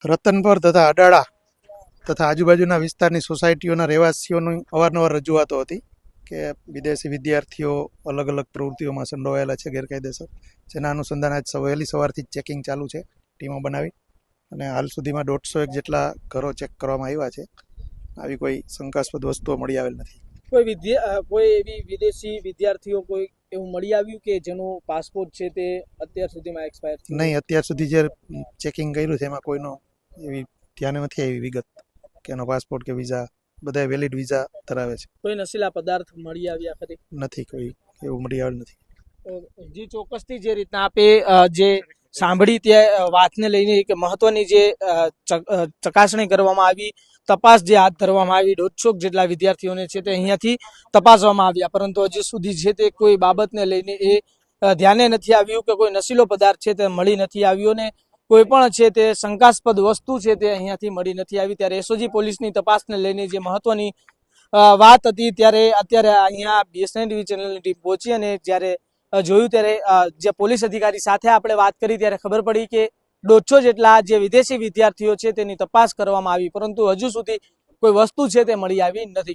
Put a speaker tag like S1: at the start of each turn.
S1: રતનપર તથા અડાળા તથા આજુબાજુના વિસ્તારની સોસાયટીઓના રહેવાસીઓની અવારનવાર રજૂઆતો હતી કે વિદેશી વિદ્યાર્થીઓ અલગ અલગ પ્રવૃત્તિઓમાં સંડોવાયેલા છે ગેરકાયદેસર, જેના અનુસંધાને આજ વહેલી સવારથી જ ચેકિંગ ચાલુ છે ટીમો બનાવી, અને હાલ સુધીમાં 150 જેટલા ઘરો ચેક કરવામાં આવ્યા છે. આવી કોઈ શંકાસ્પદ વસ્તુઓ મળી આવેલ નથી.
S2: કોઈ એવી વિદેશી વિદ્યાર્થીઓ કોઈ એવું મળી આવ્યું કે જેનું પાસપોર્ટ છે તે અત્યાર સુધીમાં એક્સપાયર થયું?
S1: નહીં, અત્યાર સુધી જે ચેકિંગ કર્યું છે એમાં કોઈનો એવી ધ્યાને નથી આવી વિગત કે એનો પાસપોર્ટ કે વિઝા, બધા વેલિડ વિઝા ધરાવે છે.
S2: કોઈ નશીલા પદાર્થ મળી આવ્યા ખરી?
S1: નથી, કોઈ એવું મળી આવેલ નથી.
S2: જે ચોક્કસથી જે રીતના આપે જે સાંભળી ત્યાં વાતને લઈને એક મહત્વની જે ચકાસણી કરવામાં આવી, તપાસ જે હાથ ધરવામાં આવી, 150 જેટલા વિદ્યાર્થીઓને છે તે અહીંયાથી તપાસવામાં આવ્યા, પરંતુ હજી સુધી છે તે કોઈ બાબતને લઈને એ ધ્યાને નથી આવ્યું કે કોઈ નશીલો પદાર્થ છે તે મળી નથી આવ્યો ને કોઈ પણ છે તે શંકાસ્પદ વસ્તુ છે તે અહીંયાથી મળી નથી આવી. ત્યારે એસઓજી પોલીસની તપાસને લઈને જે મહત્વની વાત હતી ત્યારે અત્યારે અહીંયા BSNTV ચેનલની ટીમ પહોંચી અને જ્યારે જોયું ત્યારે જે પોલીસ અધિકારી સાથે આપણે વાત કરી ત્યારે ખબર પડી કે 150 જેટલા જે વિદેશી વિદ્યાર્થીઓ છે તેની તપાસ કરવામાં આવી, પરંતુ હજુ સુધી કોઈ વસ્તુ છે તે મળી આવી નથી.